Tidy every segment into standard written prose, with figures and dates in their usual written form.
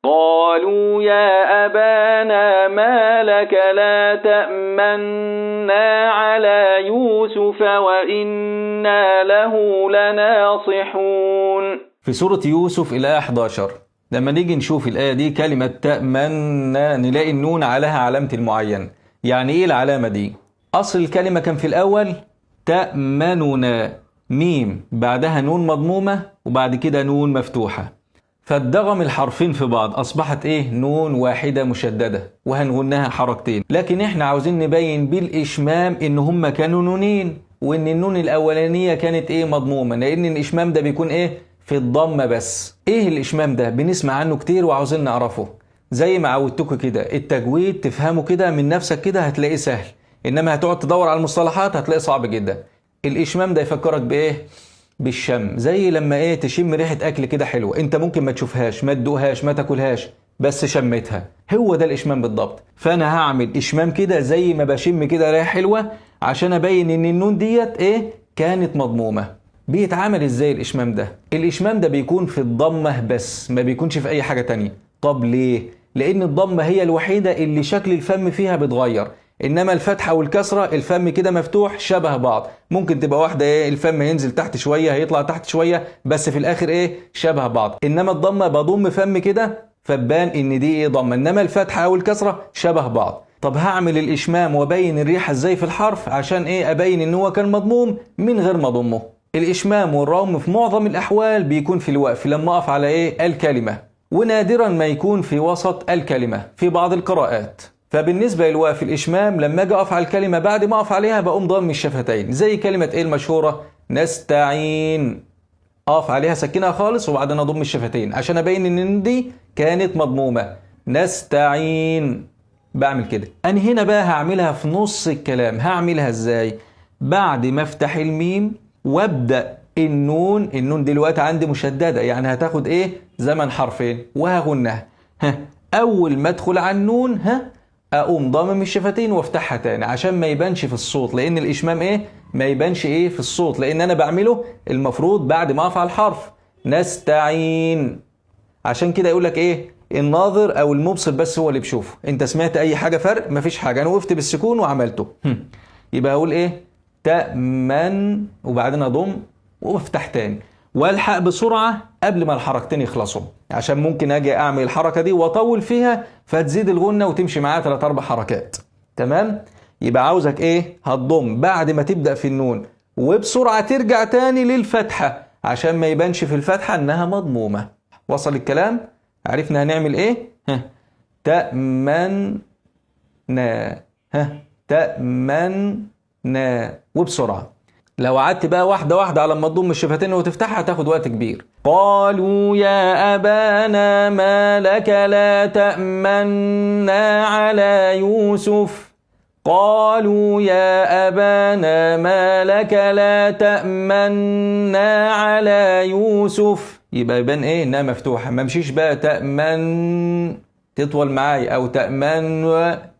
قالوا يا أبانا ما لك لا تأمنا على يوسف وإنا له لناصحون. في سورة يوسف الآية 11 لما نيجي نشوف الآية دي كلمة تأمنا نلاقي النون عليها علامة المعين. يعني إيه العلامة دي؟ أصل الكلمة كان في الأول تأمننا، ميم بعدها نون مضمومة وبعد كده نون مفتوحة، فادغم الحرفين في بعض أصبحت إيه؟ نون واحدة مشددة وهنغنها حركتين. لكن إحنا عاوزين نبين بالإشمام إن هما كانوا نونين وإن النون الأولانية كانت إيه؟ مضمومة، لأن الإشمام ده بيكون إيه؟ في الضمة بس. إيه الإشمام ده؟ بنسمع عنه كتير وعاوزين نعرفه. زي ما عودتكم كده التجويد تفهمه كده من نفسك كده هتلاقيه سهل، إنما هتقعد تدور على المصطلحات هتلاقيه صعب جدا. الإشمام ده يفكرك بإيه؟ بالشم. زي لما ايه تشم ريحة اكل كده حلوة، انت ممكن ما تشوفهاش ما تدوقهاش ما تاكلهاش بس شمتها، هو ده الاشمام بالضبط. فانا هعمل اشمام كده زي ما بشم كده ريحة حلوة عشان ابين ان النون ديت ايه؟ كانت مضمومة. بيتعمل ازاي الاشمام ده؟ الاشمام ده بيكون في الضمة بس ما بيكونش في اي حاجة تانية. طب ليه؟ لان الضمة هي الوحيدة اللي شكل الفم فيها بيتغير، انما الفتحه والكسره الفم كده مفتوح شبه بعض. ممكن تبقى واحده ايه الفم ينزل تحت شويه هيطلع تحت شويه بس في الاخر ايه؟ شبه بعض. انما الضمه بضم فم كده فبان ان دي ايه؟ ضمه. انما الفتحه او الكسره شبه بعض. طب هعمل الاشمام وابين الريحه ازاي في الحرف عشان ايه؟ ابين ان هو كان مضموم من غير ما اضمه. الاشمام والروم في معظم الاحوال بيكون في الوقف لما اقف على ايه؟ الكلمه، ونادرا ما يكون في وسط الكلمه في بعض القراءات. فبالنسبة للوقف الإشمام لما أجي أقف على الكلمة بعد ما أقف عليها بقوم ضم الشفتين زي كلمة إيه المشهورة؟ نستعين. أقف عليها سكنها خالص وبعدين أضم الشفتين عشان أبين إن دي كانت مضمومة. نستعين. بعمل كده. أنا هنا بقى هعملها في نص الكلام. هعملها إزاي؟ بعد ما أفتح الميم وأبدأ النون دلوقتي عندي مشددة يعني هتاخد إيه؟ زمن حرفين وهغنها. أول ما أدخل على النون اقوم ضامم الشفتين وافتحها تاني عشان ما يبانش في الصوت، لان الاشمام ايه؟ ما يبانش ايه في الصوت، لان انا بعمله المفروض بعد ما اقف على الحرف. نستعين. عشان كده يقول لك ايه؟ الناظر او المبصر بس هو اللي بيشوفه. انت سمعت اي حاجه فرق؟ مفيش حاجه، انا وقفت بالسكون وعملته. يبقى اقول ايه؟ تأمن وبعدين اضم وافتح تاني والحق بسرعه قبل ما الحركتين يخلصوا، عشان ممكن اجي اعمل الحركه دي واطول فيها فتزيد الغنه وتمشي معاها 3 4 حركات. تمام؟ يبقى عاوزك ايه؟ هتضم بعد ما تبدا في النون وبسرعه ترجع تاني للفتحه عشان ما يبانش في الفتحه انها مضمومه. وصل الكلام؟ عرفنا هنعمل ايه؟ تأمنا. تأمنا وبسرعه. لو قعدت بقى واحدة واحدة على ما تضم الشفتين وتفتحها هتاخد وقت كبير. قالوا يا أبانا ما لك لا تأمنا على يوسف. قالوا يا أبانا ما لك لا تأمنا على يوسف. يبقى يبان ايه؟ انها مفتوحة. ما مشيش بقى تأمن تطول معايا او تأمن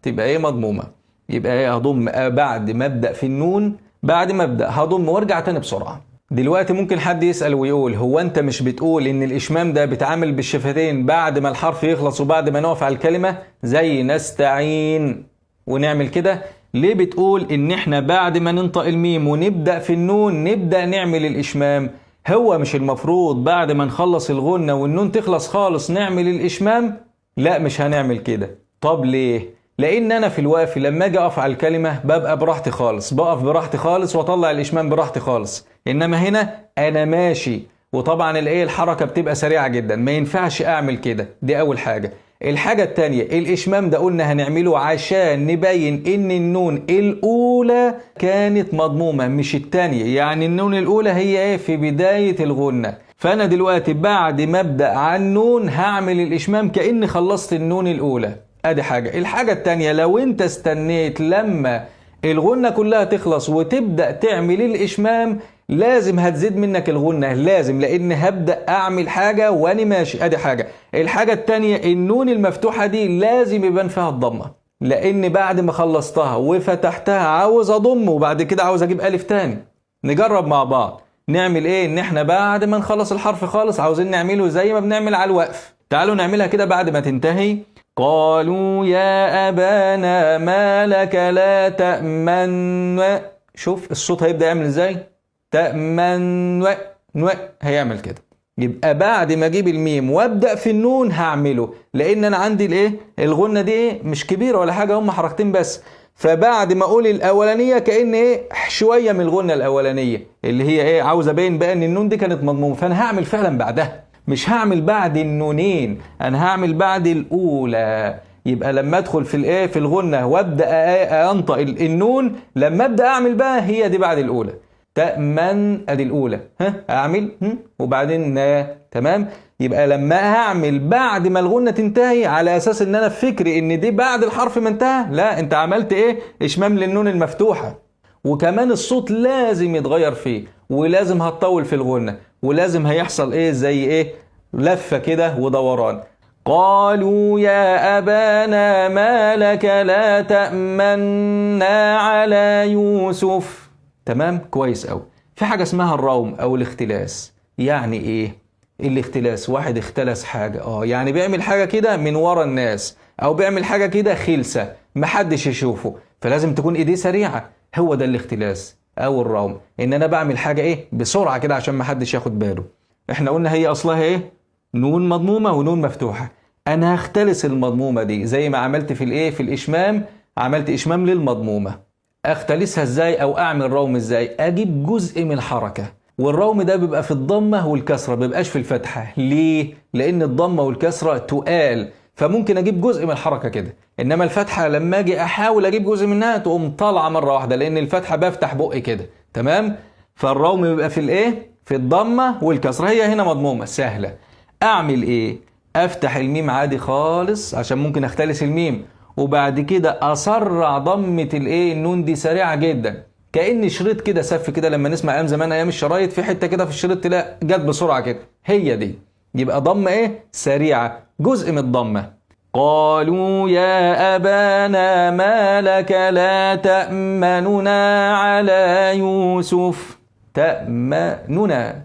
تبقى ايه؟ مضمومة. يبقى ايه؟ هضم بعد ما ابدأ في النون، بعد ما ابدا هضم وارجع تاني بسرعه. دلوقتي ممكن حد يسال ويقول هو انت مش بتقول ان الاشمام ده بيتعامل بالشفتين بعد ما الحرف يخلص وبعد ما نقف على الكلمه زي نستعين ونعمل كده؟ ليه بتقول ان احنا بعد ما ننطق الميم ونبدا في النون نبدا نعمل الاشمام؟ هو مش المفروض بعد ما نخلص الغنه والنون تخلص خالص نعمل الاشمام؟ لا مش هنعمل كده. طب ليه؟ لان انا في الوقف لما اجي اقف على الكلمه ببقى براحتي خالص، بقف براحتي خالص واطلع الاشمام براحتي خالص. انما هنا انا ماشي وطبعا الايه الحركه بتبقى سريعه جدا، ما ينفعش اعمل كده. دي اول حاجه. الحاجه الثانيه الاشمام ده قلنا هنعمله عشان نبين ان النون الاولى كانت مضمومه مش الثانيه، يعني النون الاولى هي ايه؟ في بدايه الغنه. فانا دلوقتي بعد ما ابدا على النون هعمل الاشمام كاني خلصت النون الاولى. ادي حاجة. الحاجة التانية لو انت استنيت لما الغنة كلها تخلص وتبدأ تعمل الاشمام لازم هتزيد منك الغنة، لازم، لان هبدأ اعمل حاجة وانا ماشي. ادي حاجة. الحاجة التانية النون المفتوحة دي لازم يبان فيها الضمة، لان بعد ما خلصتها وفتحتها عاوز اضم وبعد كده عاوز اجيب الف تاني. نجرب مع بعض. نعمل ايه؟ ان احنا بعد ما نخلص الحرف خالص عاوزين نعمله زي ما بنعمل على الوقف. تعالوا نعملها كده بعد ما تنتهي. قالوا يا أبانا ما لك لا تأمن. شوف الصوت هيبدأ يعمل ازاي؟ تأمن هيعمل كده. يبقى بعد ما اجيب الميم وابدأ في النون هعمله، لان انا عندي الايه الغنة دي ايه مش كبيرة ولا حاجة، هم حركتين بس. فبعد ما اقول الاولانية كأن ايه شوية من الغنة الاولانية اللي هي ايه عاوز ابين بقى ان النون دي كانت مضمومة، فانا هعمل فعلا بعدها، مش هعمل بعد النونين، انا هعمل بعد الاولى. يبقى لما ادخل في الايه في الغنة وابدا انطق النون، لما ابدا اعمل بقى هي دي بعد الاولى. تأمن ادي الاولى، اعمل وبعدين تمام. يبقى لما هعمل بعد ما الغنة تنتهي على اساس ان انا في فكري ان دي بعد الحرف ما انتهى، لا انت عملت ايه اشمام للنون المفتوحة. وكمان الصوت لازم يتغير فيه، ولازم هتطول في الغنة، ولازم هيحصل ايه زي ايه لفة كده ودوران. قالوا يا أبانا ما لك لا تأمنا على يوسف. تمام كويس أوي. في حاجة اسمها الروم أو الاختلاس. يعني إيه الاختلاس؟ واحد اختلس حاجة يعني بيعمل حاجة كده من ورا الناس، أو بيعمل حاجة كده خلسة محدش يشوفه، فلازم تكون إيديه سريعة. هو ده الاختلاس أو الروم، إن أنا بعمل حاجة إيه بسرعة كده عشان محدش ياخد باله. إحنا قلنا هي أصلها إيه؟ نون مضمومة ونون مفتوحة. انا هختلس المضمومة دي زي ما عملت في الايه في الاشمام، عملت اشمام للمضمومة. اختلسها ازاي او اعمل روم ازاي؟ اجيب جزء من الحركة، والروم ده بيبقى في الضمة والكسرة، بيبقاش في الفتحة. ليه؟ لان الضمة والكسرة تقال، فممكن اجيب جزء من الحركة كده، انما الفتحة لما اجي احاول اجيب جزء منها تقوم طالعة مرة واحدة، لان الفتحة بفتح بقي كده. تمام. فالروم بيبقى في الايه في الضمة والكسرة. هي هنا مضمومة سهلة. اعمل ايه؟ افتح الميم عادي خالص عشان ممكن اختلس الميم، وبعد كده اسرع ضمة الايه النون دي سريعة جدا، كأن شريط كده سف كده. لما نسمع ايام زمان ايام الشرايط في حتة كده في الشريط تلاقي جت بسرعة كده، هي دي. يبقى ضمة ايه سريعة، جزء من الضمة. قالوا يا أبانا ما لك لا تأمننا على يوسف. تأمننا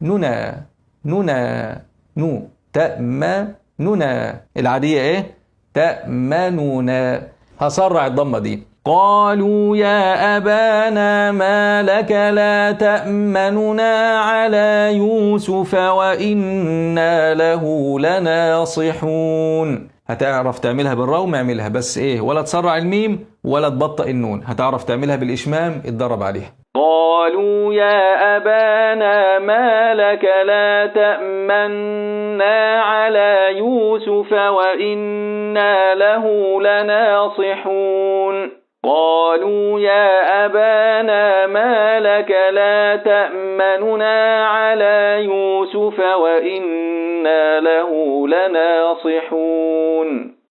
ننا ننا نو تأمننا العادية ايه تأمننا. هسرع الضمة دي. قالوا يا أبانا ما لك لا تأمننا على يوسف وإنا له لناصحون. هتعرف تعملها بالروم اعملها، بس ايه ولا تسرع الميم ولا تبطئ النون. هتعرف تعملها بالإشمام اتدرب عليها. قالوا يا أبانا ما لك لا تأمنا على يوسف وإنا له لناصحون. قالوا يا أبانا ما لك لا تأمننا على يوسف وإنا له لناصحون.